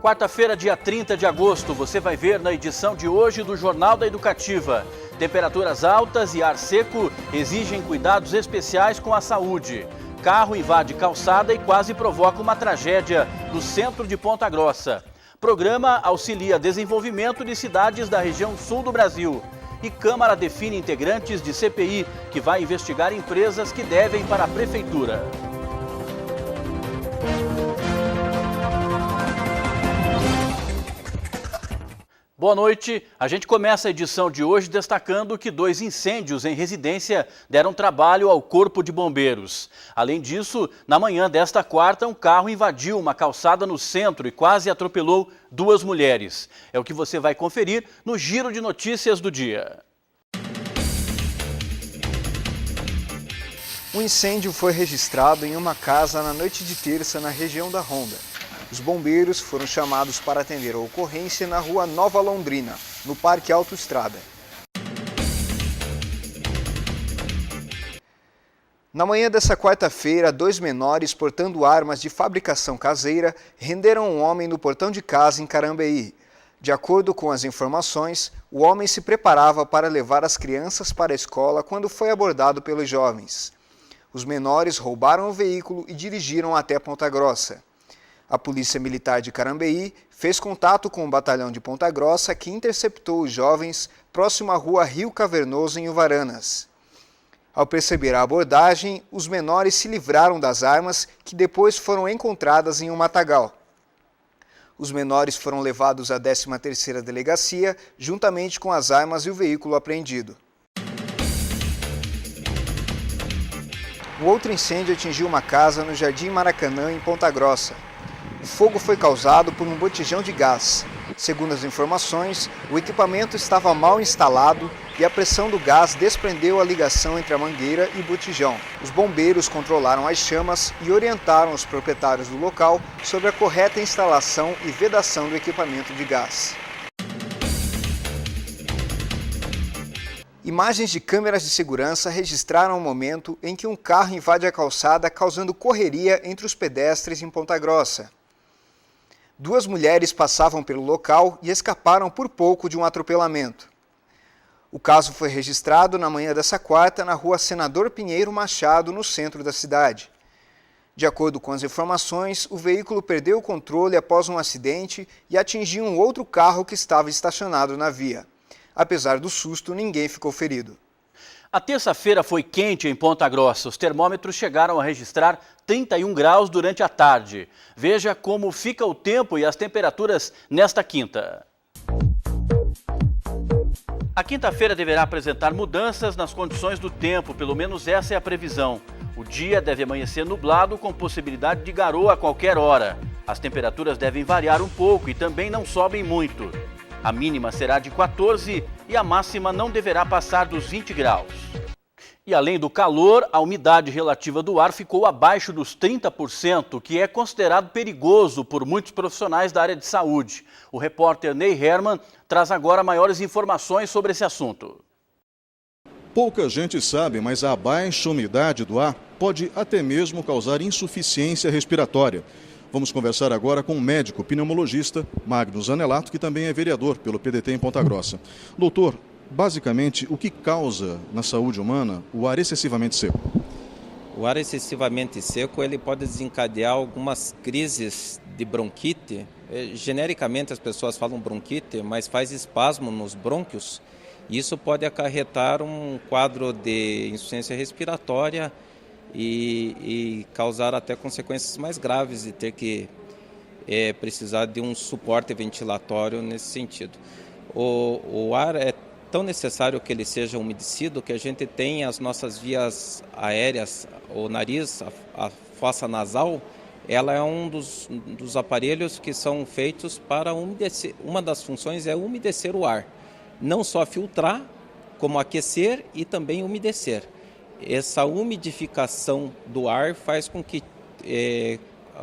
Quarta-feira, dia 30 de agosto, você vai ver na edição de hoje do Jornal da Educativa. Temperaturas altas e ar seco exigem cuidados especiais com a saúde. Carro invade calçada e quase provoca uma tragédia no centro de Ponta Grossa. Programa auxilia desenvolvimento de cidades da região sul do Brasil. E Câmara define integrantes de CPI que vai investigar empresas que devem para a Prefeitura. Boa noite. A gente começa a edição de hoje destacando que 2 incêndios em residência deram trabalho ao Corpo de Bombeiros. Além disso, na manhã desta quarta, um carro invadiu uma calçada no centro e quase atropelou 2 mulheres. É o que você vai conferir no Giro de Notícias do dia. Um incêndio foi registrado em uma casa na noite de terça na região da Ronda. Os bombeiros foram chamados para atender a ocorrência na rua Nova Londrina, no Parque Autoestrada. Na manhã dessa quarta-feira, 2 menores portando armas de fabricação caseira renderam um homem no portão de casa em Carambeí. De acordo com as informações, o homem se preparava para levar as crianças para a escola quando foi abordado pelos jovens. Os menores roubaram o veículo e dirigiram até Ponta Grossa. A Polícia Militar de Carambeí fez contato com o batalhão de Ponta Grossa que interceptou os jovens próximo à rua Rio Cavernoso, em Uvaranas. Ao perceber a abordagem, os menores se livraram das armas que depois foram encontradas em um matagal. Os menores foram levados à 13ª Delegacia, juntamente com as armas e o veículo apreendido. Um outro incêndio atingiu uma casa no Jardim Maracanã, em Ponta Grossa. O fogo foi causado por um botijão de gás. Segundo as informações, o equipamento estava mal instalado e a pressão do gás desprendeu a ligação entre a mangueira e o botijão. Os bombeiros controlaram as chamas e orientaram os proprietários do local sobre a correta instalação e vedação do equipamento de gás. Imagens de câmeras de segurança registraram o momento em que um carro invade a calçada, causando correria entre os pedestres em Ponta Grossa. 2 mulheres passavam pelo local e escaparam por pouco de um atropelamento. O caso foi registrado na manhã dessa quarta na rua Senador Pinheiro Machado, no centro da cidade. De acordo com as informações, o veículo perdeu o controle após um acidente e atingiu um outro carro que estava estacionado na via. Apesar do susto, ninguém ficou ferido. A terça-feira foi quente em Ponta Grossa. Os termômetros chegaram a registrar 31 graus durante a tarde. Veja como fica o tempo e as temperaturas nesta quinta. A quinta-feira deverá apresentar mudanças nas condições do tempo, pelo menos essa é a previsão. O dia deve amanhecer nublado com possibilidade de garoa a qualquer hora. As temperaturas devem variar um pouco e também não sobem muito. A mínima será de 14 e a máxima não deverá passar dos 20 graus. E além do calor, a umidade relativa do ar ficou abaixo dos 30%, que é considerado perigoso por muitos profissionais da área de saúde. O repórter Ney Herman traz agora maiores informações sobre esse assunto. Pouca gente sabe, mas a baixa umidade do ar pode até mesmo causar insuficiência respiratória. Vamos conversar agora com o médico pneumologista Magno Zanelato, que também é vereador pelo PDT em Ponta Grossa. Doutor, basicamente, o que causa na saúde humana o ar excessivamente seco? O ar excessivamente seco ele pode desencadear algumas crises de bronquite. Genericamente as pessoas falam bronquite, mas faz espasmo nos brônquios. Isso pode acarretar um quadro de insuficiência respiratória e causar até consequências mais graves de ter que precisar de um suporte ventilatório nesse sentido. O ar é tão necessário que ele seja umedecido que a gente tem as nossas vias aéreas, o nariz, a fossa nasal, ela é um dos aparelhos que são feitos para umedecer. Uma das funções é umedecer o ar, não só filtrar, como aquecer e também umedecer. Essa umidificação do ar faz com que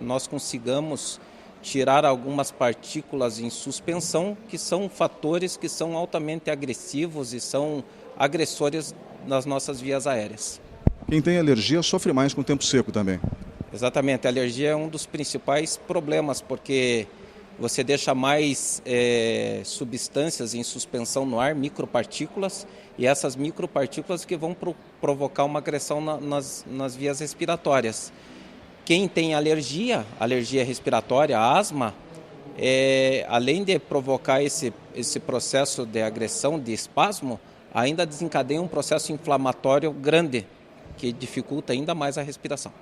nós consigamos tirar algumas partículas em suspensão, que são fatores que são altamente agressivos e são agressores nas nossas vias aéreas. Quem tem alergia sofre mais com o tempo seco também. Exatamente, a alergia é um dos principais problemas, porque você deixa mais substâncias em suspensão no ar, micropartículas, e essas micropartículas que vão provocar uma agressão nas vias respiratórias. Quem tem alergia respiratória, asma, além de provocar esse processo de agressão, de espasmo, ainda desencadeia um processo inflamatório grande, que dificulta ainda mais a respiração.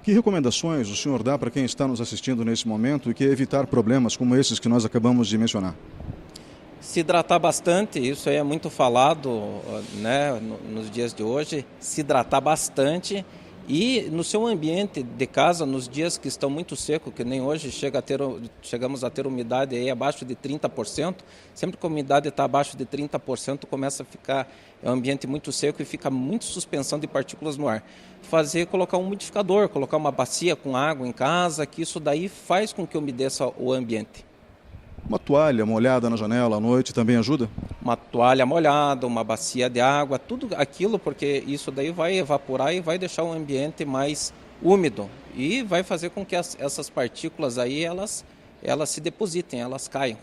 Que recomendações o senhor dá para quem está nos assistindo nesse momento e quer evitar problemas como esses que nós acabamos de mencionar? Se hidratar bastante, isso aí é muito falado, né, nos dias de hoje, se hidratar bastante e no seu ambiente de casa, nos dias que estão muito secos, que nem hoje chegamos a ter umidade aí abaixo de 30%, sempre que a umidade está abaixo de 30%, começa a ficar um ambiente muito seco e fica muito suspensão de partículas no ar. Colocar um umidificador, colocar uma bacia com água em casa, que isso daí faz com que umedeça o ambiente. Uma toalha molhada na janela à noite também ajuda? Uma toalha molhada, uma bacia de água, tudo aquilo, porque isso daí vai evaporar e vai deixar o ambiente mais úmido e vai fazer com que essas partículas aí, elas se depositem, elas caiam.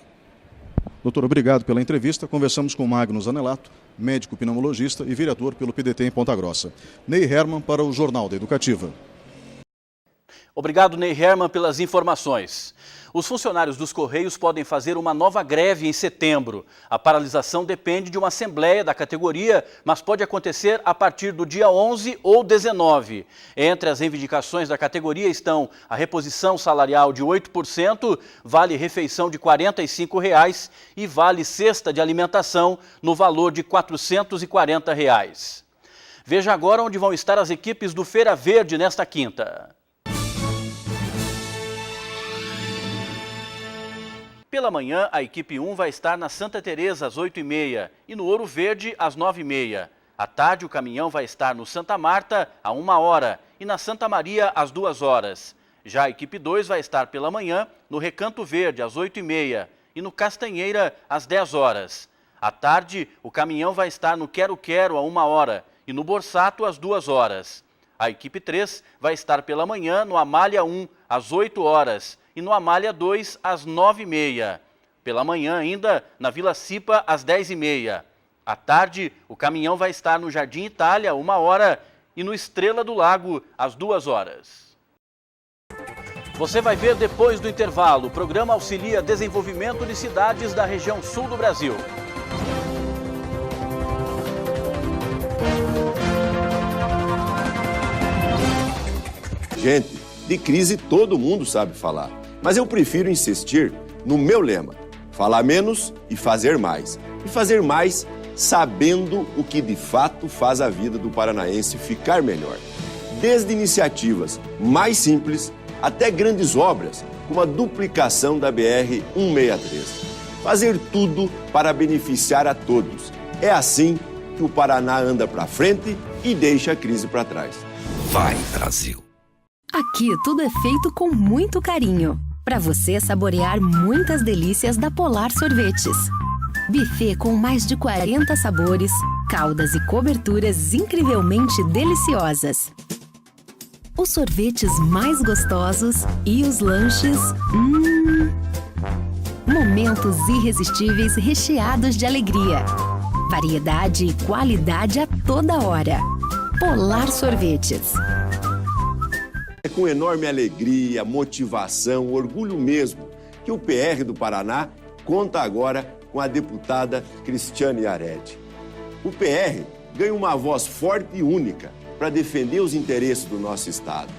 Doutor, obrigado pela entrevista. Conversamos com Magno Zanelato, médico pneumologista e vereador pelo PDT em Ponta Grossa. Ney Herman para o Jornal da Educativa. Obrigado, Ney Herman, pelas informações. Os funcionários dos Correios podem fazer uma nova greve em setembro. A paralisação depende de uma assembleia da categoria, mas pode acontecer a partir do dia 11 ou 19. Entre as reivindicações da categoria estão a reposição salarial de 8%, vale refeição de R$ 45 e vale cesta de alimentação no valor de R$ 440. Veja agora onde vão estar as equipes do Feira Verde nesta quinta. Pela manhã, a equipe 1 vai estar na Santa Teresa às 8h30 e no Ouro Verde às 9h30. À tarde, o caminhão vai estar no Santa Marta à 1h e na Santa Maria às 2h. Já a equipe 2 vai estar pela manhã no Recanto Verde às 8h30 e no Castanheira às 10h. À tarde, o caminhão vai estar no Quero Quero à 1h e no Borsato às 2h. A equipe 3 vai estar pela manhã no Amália 1 às 8h e no Amália 2 às 9h30. Pela manhã ainda na Vila Cipa às 10h30. À tarde, o caminhão vai estar no Jardim Itália 1h e no Estrela do Lago às 2h. Você vai ver depois do intervalo. O programa auxilia desenvolvimento de cidades da região sul do Brasil. Gente, de crise todo mundo sabe falar. Mas eu prefiro insistir no meu lema: falar menos e fazer mais. E fazer mais sabendo o que de fato faz a vida do paranaense ficar melhor. Desde iniciativas mais simples até grandes obras, como a duplicação da BR-163. Fazer tudo para beneficiar a todos. É assim que o Paraná anda para frente e deixa a crise para trás. Vai, Brasil! Aqui tudo é feito com muito carinho, para você saborear muitas delícias da Polar Sorvetes. Buffet com mais de 40 sabores, caldas e coberturas incrivelmente deliciosas. Os sorvetes mais gostosos e os lanches... Momentos irresistíveis recheados de alegria. Variedade e qualidade a toda hora. Polar Sorvetes. É com enorme alegria, motivação, orgulho mesmo, que o PR do Paraná conta agora com a deputada Cristiane Yared. O PR ganha uma voz forte e única para defender os interesses do nosso Estado.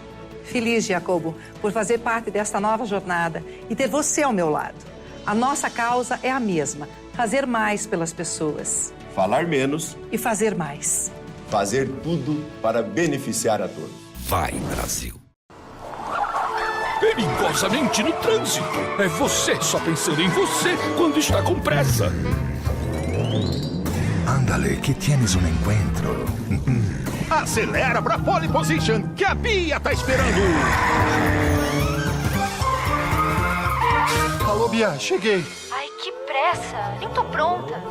Feliz, Jacobo, por fazer parte desta nova jornada e ter você ao meu lado. A nossa causa é a mesma, fazer mais pelas pessoas. Falar menos e fazer mais. Fazer tudo para beneficiar a todos. Vai, Brasil! Perigosamente no trânsito. É você só pensando em você quando está com pressa. Ándale, que tienes um encontro. Acelera pra pole position, que a Bia tá esperando. Alô, Bia, cheguei. Ai, que pressa. Nem tô pronta.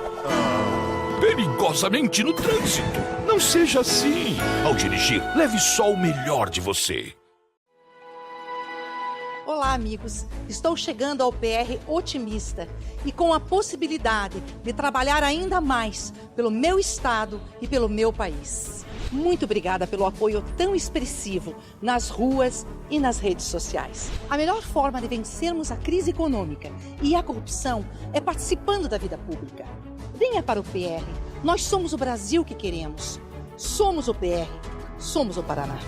Perigosamente no trânsito. Não seja assim. Ao dirigir, leve só o melhor de você. Olá, amigos. Estou chegando ao PR otimista e com a possibilidade de trabalhar ainda mais pelo meu estado e pelo meu país. Muito obrigada pelo apoio tão expressivo nas ruas e nas redes sociais. A melhor forma de vencermos a crise econômica e a corrupção é participando da vida pública. Venha para o PR. Nós somos o Brasil que queremos. Somos o PR. Somos o Paraná.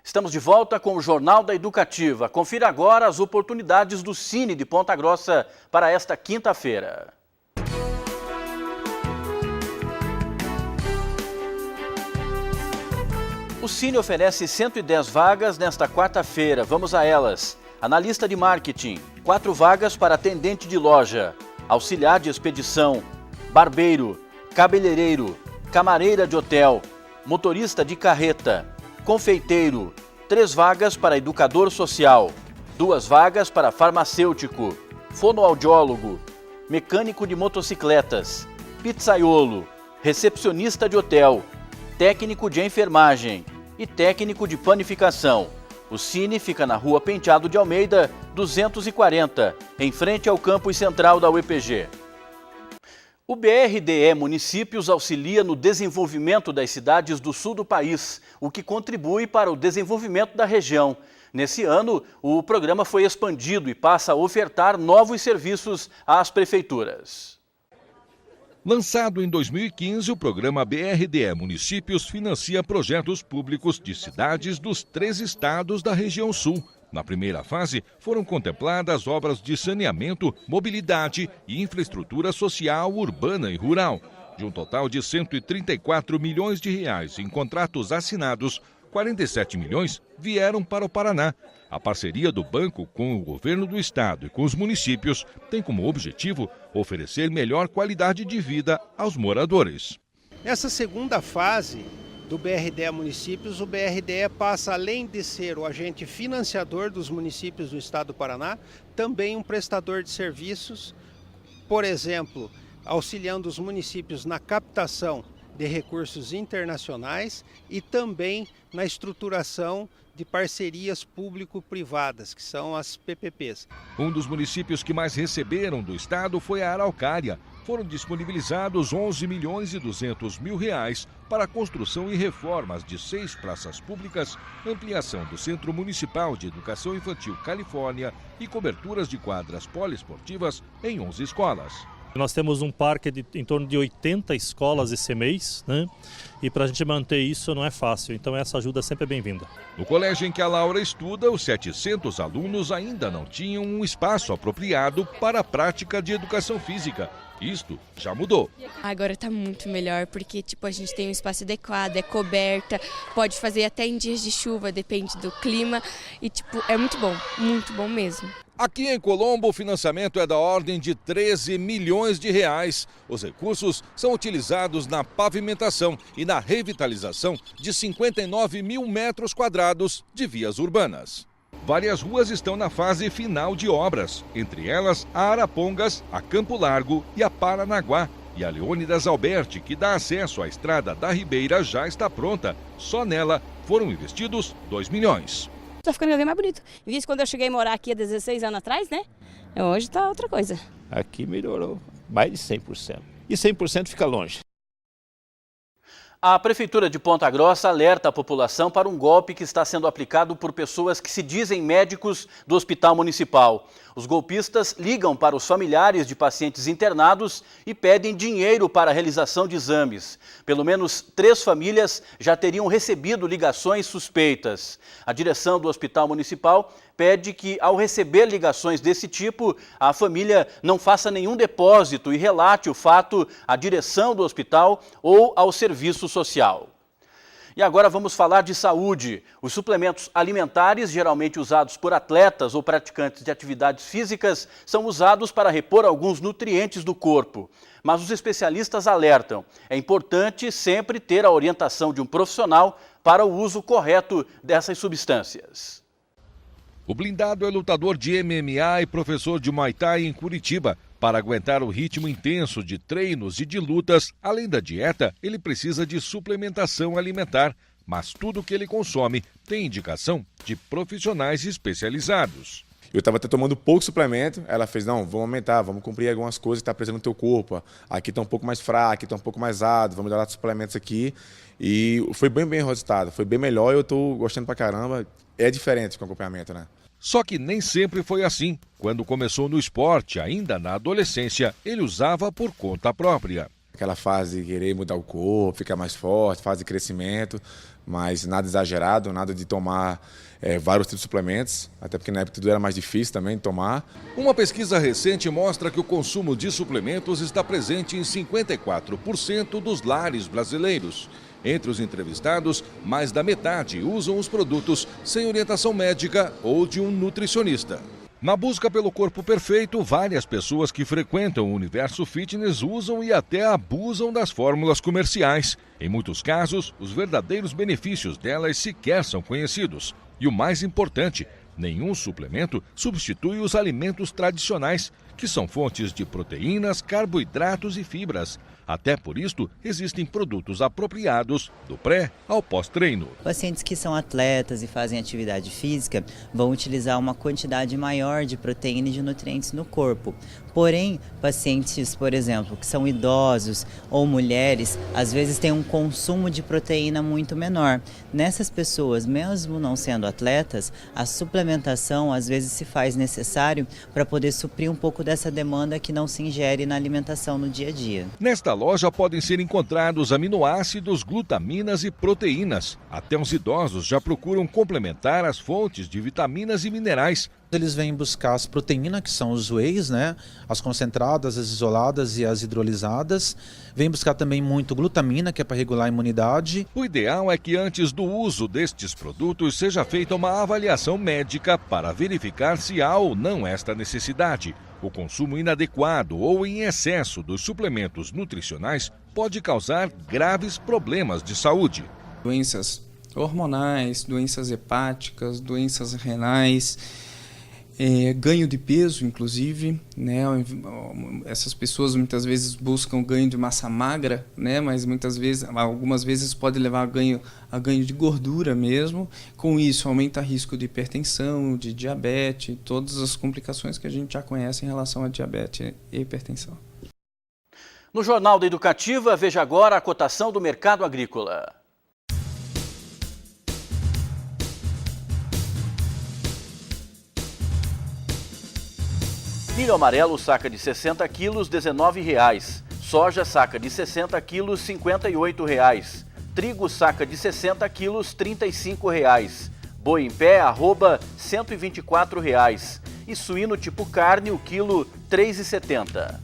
Estamos de volta com o Jornal da Educativa. Confira agora as oportunidades do Cine de Ponta Grossa para esta quinta-feira. O Cine oferece 110 vagas nesta quarta-feira. Vamos a elas. Analista de marketing, 4 vagas para atendente de loja, auxiliar de expedição, barbeiro, cabeleireiro, camareira de hotel, motorista de carreta, confeiteiro, 3 vagas para educador social, 2 vagas para farmacêutico, fonoaudiólogo, mecânico de motocicletas, pizzaiolo, recepcionista de hotel, técnico de enfermagem e técnico de panificação. O Cine fica na Rua Penteado de Almeida, 240, em frente ao campus central da UEPG. O BRDE Municípios auxilia no desenvolvimento das cidades do sul do país, o que contribui para o desenvolvimento da região. Nesse ano, o programa foi expandido e passa a ofertar novos serviços às prefeituras. Lançado em 2015, o programa BRDE Municípios financia projetos públicos de cidades dos 3 estados da região sul. Na primeira fase, foram contempladas obras de saneamento, mobilidade e infraestrutura social, urbana e rural. De um total de R$ 134 milhões em contratos assinados, 47 milhões vieram para o Paraná. A parceria do banco com o governo do estado e com os municípios tem como objetivo oferecer melhor qualidade de vida aos moradores. Nessa segunda fase do BRDE Municípios, o BRDE passa, além de ser o agente financiador dos municípios do estado do Paraná, também um prestador de serviços, por exemplo, auxiliando os municípios na captação de recursos internacionais e também na estruturação de parcerias público-privadas, que são as PPPs. Um dos municípios que mais receberam do estado foi a Araucária. Foram disponibilizados R$ 11.200.000 para a construção e reformas de 6 praças públicas, ampliação do Centro Municipal de Educação Infantil Califórnia e coberturas de quadras poliesportivas em 11 escolas. Nós temos um parque de em torno de 80 escolas e CMEs, né? E para a gente manter isso não é fácil, então essa ajuda sempre é bem-vinda. No colégio em que a Laura estuda, os 700 alunos ainda não tinham um espaço apropriado para a prática de educação física. Isto já mudou. Agora está muito melhor, porque a gente tem um espaço adequado, é coberta, pode fazer até em dias de chuva, depende do clima, e é muito bom mesmo. Aqui em Colombo, o financiamento é da ordem de R$ 13 milhões. Os recursos são utilizados na pavimentação e na revitalização de 59 mil metros quadrados de vias urbanas. Várias ruas estão na fase final de obras, entre elas a Arapongas, a Campo Largo e a Paranaguá. E a Leônidas Alberti, que dá acesso à Estrada da Ribeira, já está pronta. Só nela foram investidos R$ 2 milhões. Tá ficando cada vez mais bonito. Visto quando eu cheguei a morar aqui há 16 anos atrás, né? Hoje tá outra coisa. Aqui melhorou mais de 100%. E 100% fica longe. A Prefeitura de Ponta Grossa alerta a população para um golpe que está sendo aplicado por pessoas que se dizem médicos do Hospital Municipal. Os golpistas ligam para os familiares de pacientes internados e pedem dinheiro para a realização de exames. Pelo menos 3 famílias já teriam recebido ligações suspeitas. A direção do Hospital Municipal pede que, ao receber ligações desse tipo, a família não faça nenhum depósito e relate o fato à direção do hospital ou ao serviço social. E agora vamos falar de saúde. Os suplementos alimentares, geralmente usados por atletas ou praticantes de atividades físicas, são usados para repor alguns nutrientes do corpo. Mas os especialistas alertam, é importante sempre ter a orientação de um profissional para o uso correto dessas substâncias. O blindado é lutador de MMA e professor de Muay Thai em Curitiba. Para aguentar o ritmo intenso de treinos e de lutas, além da dieta, ele precisa de suplementação alimentar. Mas tudo que ele consome tem indicação de profissionais especializados. Eu estava até tomando pouco suplemento, ela fez, não, vamos aumentar, vamos cumprir algumas coisas que está precisando no teu corpo. Aqui está um pouco mais fraco, aqui está um pouco mais ácido, vamos dar suplementos aqui. E foi bem o resultado, foi bem melhor, eu estou gostando pra caramba. É diferente com o acompanhamento, né? Só que nem sempre foi assim. Quando começou no esporte, ainda na adolescência, ele usava por conta própria. Aquela fase de querer mudar o corpo, ficar mais forte, fase de crescimento, mas nada exagerado, nada de tomar vários tipos de suplementos, até porque na época tudo era mais difícil também de tomar. Uma pesquisa recente mostra que o consumo de suplementos está presente em 54% dos lares brasileiros. Entre os entrevistados, mais da metade usam os produtos sem orientação médica ou de um nutricionista. Na busca pelo corpo perfeito, várias pessoas que frequentam o universo fitness usam e até abusam das fórmulas comerciais. Em muitos casos, os verdadeiros benefícios delas sequer são conhecidos. E o mais importante, nenhum suplemento substitui os alimentos tradicionais, que são fontes de proteínas, carboidratos e fibras. Até por isto, existem produtos apropriados do pré ao pós-treino. Pacientes que são atletas e fazem atividade física vão utilizar uma quantidade maior de proteína e de nutrientes no corpo. Porém, pacientes, por exemplo, que são idosos ou mulheres, às vezes têm um consumo de proteína muito menor. Nessas pessoas, mesmo não sendo atletas, a suplementação às vezes se faz necessário para poder suprir um pouco dessa demanda que não se ingere na alimentação no dia a dia. Nesta loja podem ser encontrados aminoácidos, glutaminas e proteínas. Até os idosos já procuram complementar as fontes de vitaminas e minerais. Eles vêm buscar as proteínas, que são os wheys, né? As concentradas, as isoladas e as hidrolisadas. Vêm buscar também muito glutamina, que é para regular a imunidade. O ideal é que antes do uso destes produtos seja feita uma avaliação médica para verificar se há ou não esta necessidade. O consumo inadequado ou em excesso dos suplementos nutricionais pode causar graves problemas de saúde. Doenças hormonais, doenças hepáticas, doenças renais, ganho de peso, inclusive, né? Essas pessoas muitas vezes buscam ganho de massa magra, né? Mas algumas vezes pode levar a ganho de gordura mesmo. Com isso, aumenta o risco de hipertensão, de diabetes, todas as complicações que a gente já conhece em relação a diabetes e hipertensão. No Jornal da Educativa, veja agora a cotação do mercado agrícola. Milho amarelo, saca de 60 quilos, R$ 19,00. Soja, saca de 60 quilos, R$ 58,00. Trigo, saca de 60 quilos, R$ 35,00. Boi em pé, arroba, R$ 124,00. E suíno tipo carne, o quilo, R$ 3,70.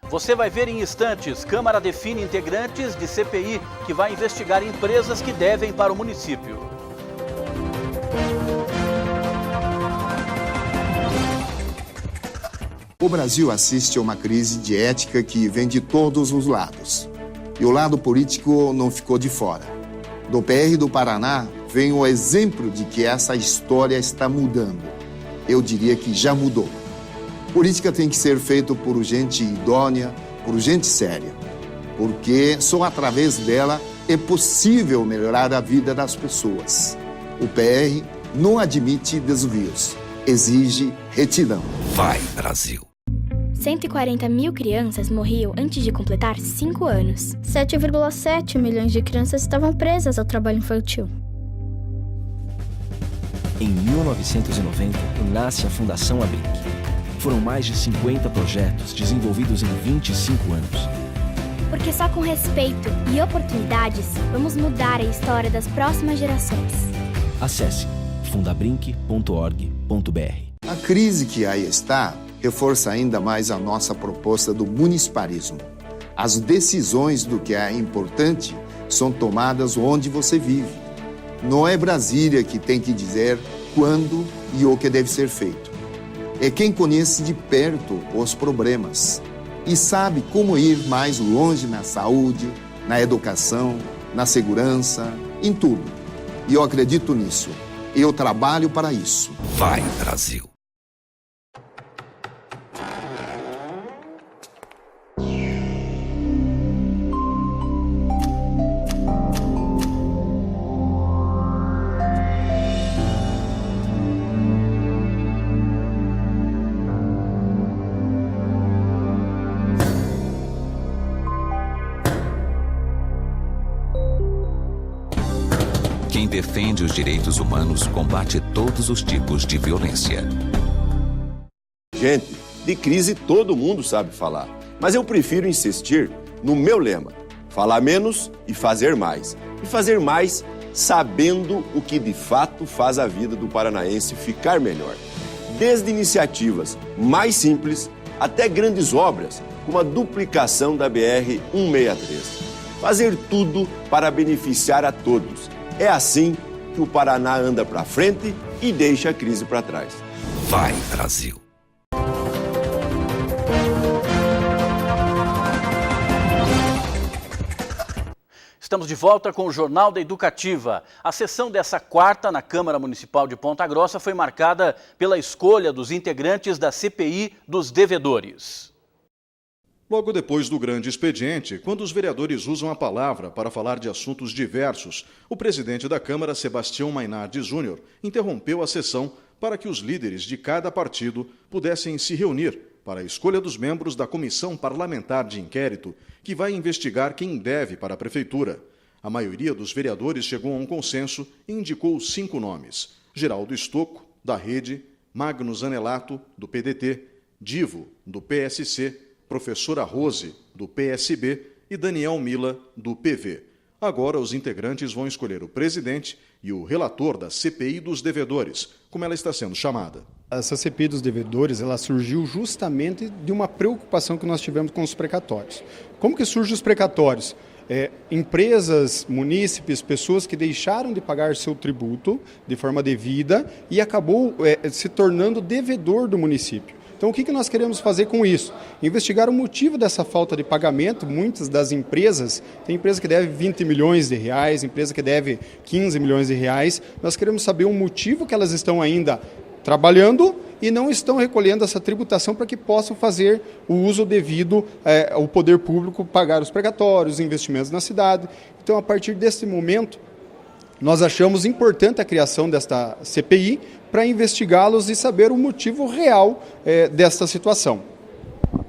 Você vai ver em instantes, Câmara define integrantes de CPI que vai investigar empresas que devem para o município. O Brasil assiste a uma crise de ética que vem de todos os lados. E o lado político não ficou de fora. Do PR do Paraná vem o exemplo de que essa história está mudando. Eu diria que já mudou. Política tem que ser feita por gente idônea, por gente séria. Porque só através dela é possível melhorar a vida das pessoas. O PR não admite desvios, exige retidão. Vai, Brasil! 140 mil crianças morriam antes de completar 5 anos. 7,7 milhões de crianças estavam presas ao trabalho infantil. Em 1990, nasce a Fundação Abrinq. Foram mais de 50 projetos desenvolvidos em 25 anos. Porque só com respeito e oportunidades vamos mudar a história das próximas gerações. Acesse fundabrinq.org.br. A crise que aí está reforça ainda mais a nossa proposta do municipalismo. As decisões do que é importante são tomadas onde você vive. Não é Brasília que tem que dizer quando e o que deve ser feito. É quem conhece de perto os problemas e sabe como ir mais longe na saúde, na educação, na segurança, em tudo. E eu acredito nisso. Eu trabalho para isso. Vai, Brasil! Quem defende os direitos humanos combate todos os tipos de violência. Gente, de crise todo mundo sabe falar, mas eu prefiro insistir no meu lema: falar menos e fazer mais. E fazer mais sabendo o que de fato faz a vida do paranaense ficar melhor. Desde iniciativas mais simples até grandes obras, como a duplicação da BR-163. Fazer tudo para beneficiar a todos. É assim que o Paraná anda para frente e deixa a crise para trás. Vai, Brasil! Estamos de volta com o Jornal da Educativa. A sessão dessa quarta na Câmara Municipal de Ponta Grossa foi marcada pela escolha dos integrantes da CPI dos devedores. Logo depois do grande expediente, quando os vereadores usam a palavra para falar de assuntos diversos, o presidente da Câmara, Sebastião Mainardi Júnior, interrompeu a sessão para que os líderes de cada partido pudessem se reunir para a escolha dos membros da Comissão Parlamentar de Inquérito, que vai investigar quem deve para a Prefeitura. A maioria dos vereadores chegou a um consenso e indicou 5 nomes: Geraldo Estocco, da Rede, Magno Zanelato, do PDT, Divo, do PSC, Professora Rose, do PSB e Daniel Mila, do PV. Agora os integrantes vão escolher o presidente e o relator da CPI dos devedores, como ela está sendo chamada. Essa CPI dos devedores, ela surgiu justamente de uma preocupação que nós tivemos com os precatórios. Como que surgem os precatórios? Empresas, munícipes, pessoas que deixaram de pagar seu tributo de forma devida e acabou se tornando devedor do município. Então, o que nós queremos fazer com isso? Investigar o motivo dessa falta de pagamento. Muitas das empresas, tem empresa que deve 20 milhões de reais, empresa que deve 15 milhões de reais. Nós queremos saber o motivo que elas estão ainda trabalhando e não estão recolhendo essa tributação para que possam fazer o uso devido ao poder público, pagar os precatórios, os investimentos na cidade. Então, a partir desse momento, nós achamos importante a criação desta CPI para investigá-los e saber o motivo real desta situação.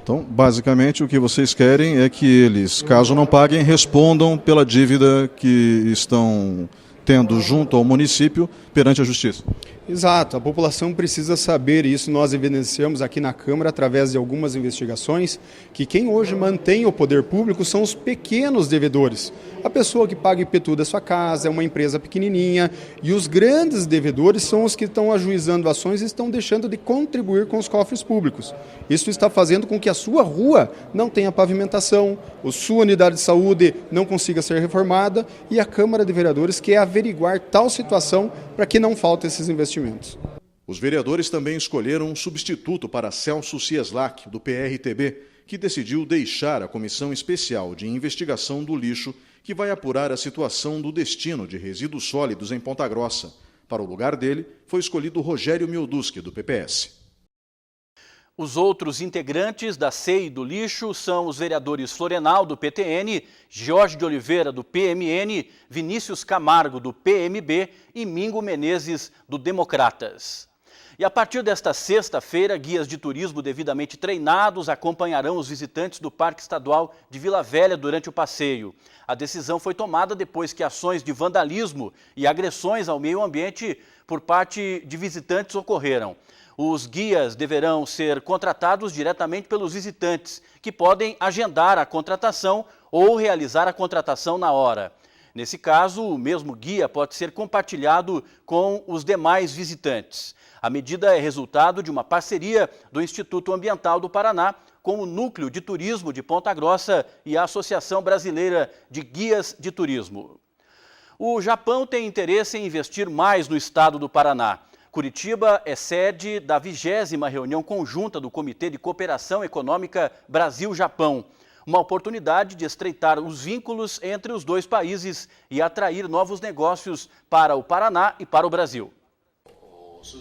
Então, basicamente, o que vocês querem é que eles, caso não paguem, respondam pela dívida que estão tendo junto ao município perante a Justiça. Exato, a população precisa saber isso. Nós evidenciamos aqui na Câmara, através de algumas investigações, que quem hoje mantém o poder público são os pequenos devedores. A pessoa que paga IPTU da sua casa é uma empresa pequenininha, e os grandes devedores são os que estão ajuizando ações e estão deixando de contribuir com os cofres públicos. Isso está fazendo com que a sua rua não tenha pavimentação, a sua unidade de saúde não consiga ser reformada, e a Câmara de Vereadores quer averiguar tal situação para que não faltem esses investimentos. Os vereadores também escolheram um substituto para Celso Cieslak, do PRTB, que decidiu deixar a Comissão Especial de Investigação do Lixo, que vai apurar a situação do destino de resíduos sólidos em Ponta Grossa. Para o lugar dele, foi escolhido Rogério Mioduski, do PPS. Os outros integrantes da CEI do Lixo são os vereadores Florenal, do PTN, Jorge de Oliveira, do PMN, Vinícius Camargo, do PMB e Mingo Menezes, do Democratas. E a partir desta sexta-feira, guias de turismo devidamente treinados acompanharão os visitantes do Parque Estadual de Vila Velha durante o passeio. A decisão foi tomada depois que ações de vandalismo e agressões ao meio ambiente por parte de visitantes ocorreram. Os guias deverão ser contratados diretamente pelos visitantes, que podem agendar a contratação ou realizar a contratação na hora. Nesse caso, o mesmo guia pode ser compartilhado com os demais visitantes. A medida é resultado de uma parceria do Instituto Ambiental do Paraná com o Núcleo de Turismo de Ponta Grossa e a Associação Brasileira de Guias de Turismo. O Japão tem interesse em investir mais no estado do Paraná. Curitiba é sede da 20ª reunião conjunta do Comitê de Cooperação Econômica Brasil-Japão. Uma oportunidade de estreitar os vínculos entre os dois países e atrair novos negócios para o Paraná e para o Brasil.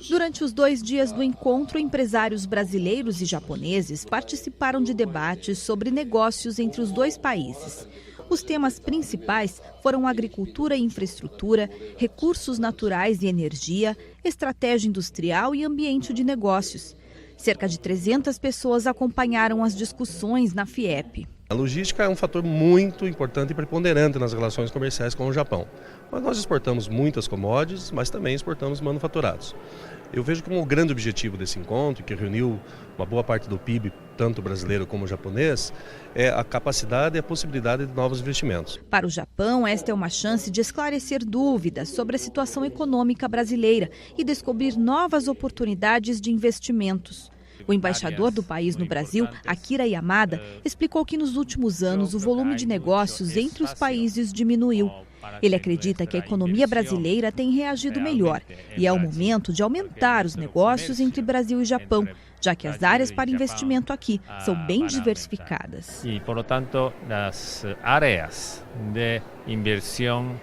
Durante os 2 dias do encontro, empresários brasileiros e japoneses participaram de debates sobre negócios entre os dois países. Os temas principais foram agricultura e infraestrutura, recursos naturais e energia, estratégia industrial e ambiente de negócios. Cerca de 300 pessoas acompanharam as discussões na FIEP. A logística é um fator muito importante e preponderante nas relações comerciais com o Japão. Mas nós exportamos muitas commodities, mas também exportamos manufaturados. Eu vejo como o grande objetivo desse encontro, que reuniu uma boa parte do PIB, tanto brasileiro como japonês, é a capacidade e a possibilidade de novos investimentos. Para o Japão, esta é uma chance de esclarecer dúvidas sobre a situação econômica brasileira e descobrir novas oportunidades de investimentos. O embaixador do país no Brasil, Akira Yamada, explicou que nos últimos anos o volume de negócios entre os países diminuiu. Ele acredita que a economia brasileira tem reagido melhor e é o momento de aumentar os negócios entre Brasil e Japão, já que as áreas para investimento aqui são bem diversificadas. E, portanto, as áreas de inversão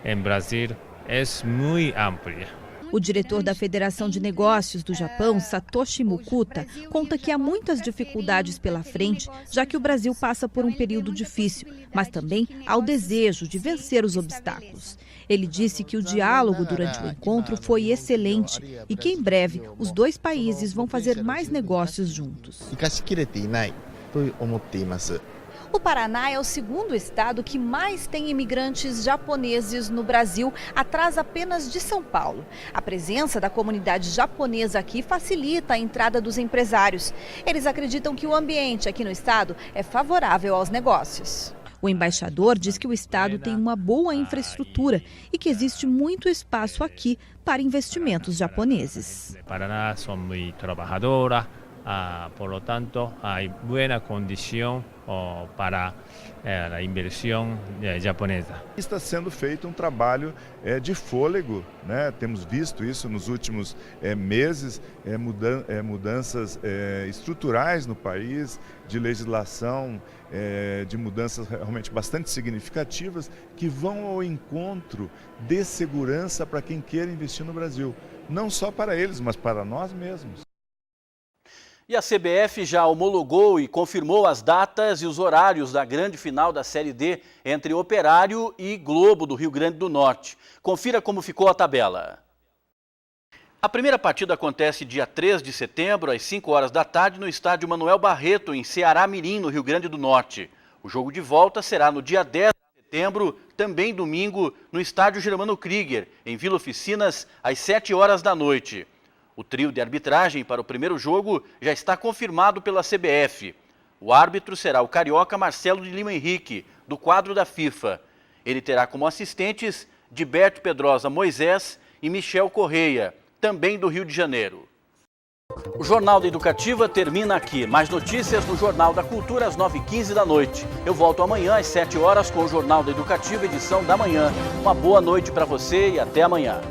em Brasil é muito ampla. O diretor da Federação de Negócios do Japão, Satoshi Mukuta, conta que há muitas dificuldades pela frente, já que o Brasil passa por um período difícil, mas também há o desejo de vencer os obstáculos. Ele disse que o diálogo durante o encontro foi excelente e que em breve os dois países vão fazer mais negócios juntos. O Paraná é o segundo estado que mais tem imigrantes japoneses no Brasil, atrás apenas de São Paulo. A presença da comunidade japonesa aqui facilita a entrada dos empresários. Eles acreditam que o ambiente aqui no estado é favorável aos negócios. O embaixador diz que o estado tem uma boa infraestrutura e que existe muito espaço aqui para investimentos japoneses. Paraná são muito trabalhadoras. Por lo tanto, hay buena condición para a inversão japonesa. Está sendo feito um trabalho de fôlego, né? Temos visto isso nos últimos meses, mudanças estruturais no país, de legislação, de mudanças realmente bastante significativas que vão ao encontro de segurança para quem queira investir no Brasil. Não só para eles, mas para nós mesmos. E a CBF já homologou e confirmou as datas e os horários da grande final da Série D entre Operário e Globo do Rio Grande do Norte. Confira como ficou a tabela. A primeira partida acontece dia 3 de setembro, às 5 horas da tarde, no estádio Manuel Barreto, em Ceará Mirim, no Rio Grande do Norte. O jogo de volta será no dia 10 de setembro, também domingo, no estádio Germano Krieger, em Vila Oficinas, às 7 horas da noite. O trio de arbitragem para o primeiro jogo já está confirmado pela CBF. O árbitro será o carioca Marcelo de Lima Henrique, do quadro da FIFA. Ele terá como assistentes Diberto Pedrosa Moisés e Michel Correia, também do Rio de Janeiro. O Jornal da Educativa termina aqui. Mais notícias no Jornal da Cultura às 9h15 da noite. Eu volto amanhã às 7 horas com o Jornal da Educativa, edição da manhã. Uma boa noite para você e até amanhã.